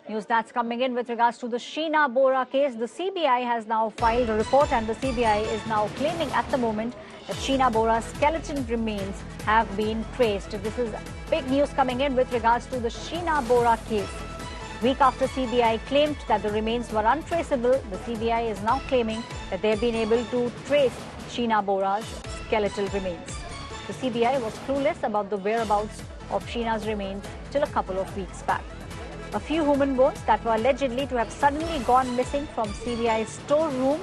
News that's coming in with regards to the Sheena Bora case. The CBI has now filed a report, and the CBI is now claiming at the moment that Sheena Bora's skeleton remains have been traced. This is big news coming in with regards to the Sheena Bora case. Week after CBI claimed that the remains were untraceable, the CBI is now claiming that they have been able to trace Sheena Bora's skeletal remains. The CBI was clueless about the whereabouts of Sheena's remains till a couple of weeks back. A few human bones that were allegedly to have suddenly gone missing from CBI's storeroom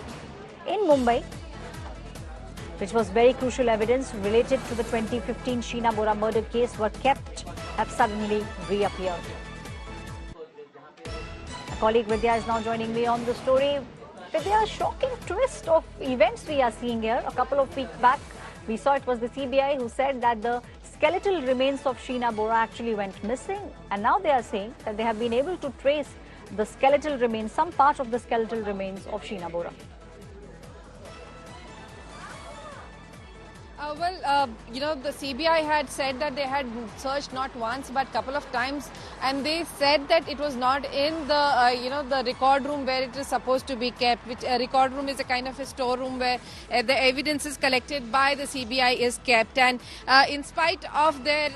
in Mumbai, which was very crucial evidence related to the 2015 Sheena Bora murder case, were kept, have suddenly reappeared. My colleague Vidya is now joining me on the story. Vidya, a shocking twist of events we are seeing here. A couple of weeks back, we saw it was the CBI who said that the skeletal remains of Sheena Bora actually went missing, and now they are saying that they have been able to trace the skeletal remains, some part of the skeletal remains of Sheena Bora. The CBI had said that they had searched not once but couple of times, and they said that it was not in the the record room where it is supposed to be kept. Which a record room is a kind of a storeroom where the evidence is collected by the CBI is kept. And in spite of their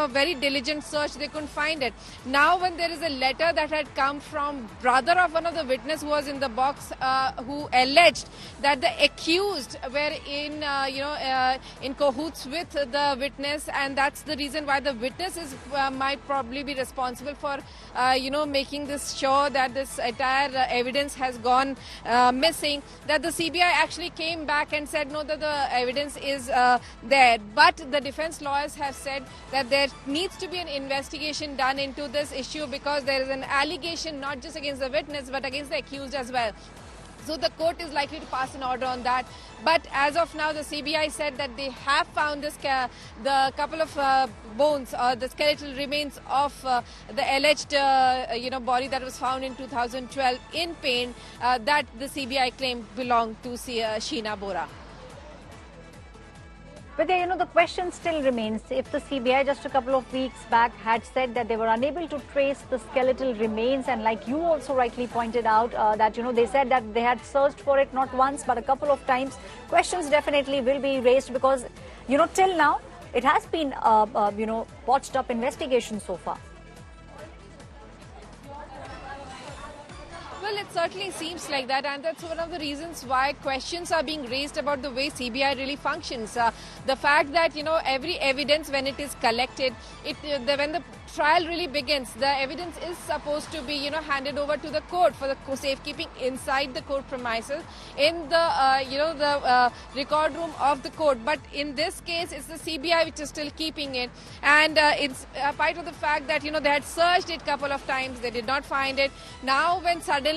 very diligent search, they couldn't find it. Now, when there is a letter that had come from brother of one of the witness who was in the box, who alleged that the accused were in cahoots with the witness, and that's the reason why the witness is might probably be responsible for making this sure that this entire evidence has gone missing. That the CBI actually came back and said no, that the evidence is there, but the defense lawyers have said that there needs to be an investigation done into this issue because there is an allegation not just against the witness but against the accused as well. So the court is likely to pass an order on that. But as of now, the CBI said that they have found this the couple of bones, the skeletal remains of the alleged body that was found in 2012 in Payne, that the CBI claimed belonged to Sheena Bora. But the question still remains. If the CBI just a couple of weeks back had said that they were unable to trace the skeletal remains, and like you also rightly pointed out, that they said that they had searched for it not once but a couple of times, questions definitely will be raised because till now it has been botched up investigation so far. Well, it certainly seems like that, and that's one of the reasons why questions are being raised about the way CBI really functions. The fact that, every evidence, when it is collected, when the trial really begins, the evidence is supposed to be, handed over to the court for the safekeeping inside the court premises in the, record room of the court. But in this case, it's the CBI which is still keeping it, and it's a part of the fact that, they had searched it a couple of times, they did not find it. Now, when suddenly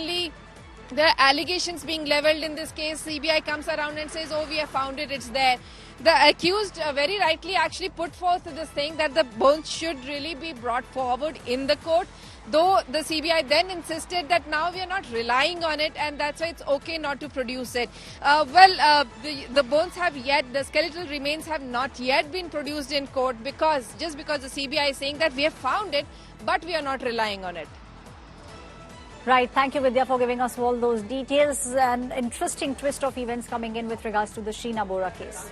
there are allegations being leveled in this case, CBI comes around and says, oh, we have found it, it's there. The accused very rightly actually put forth this thing that the bones should really be brought forward in the court, though the CBI then insisted that now we are not relying on it and that's why it's okay not to produce it. The bones the skeletal remains have not yet been produced in court because the CBI is saying that we have found it but we are not relying on it. Right. Thank you, Vidya, for giving us all those details. An interesting twist of events coming in with regards to the Sheena Bora case.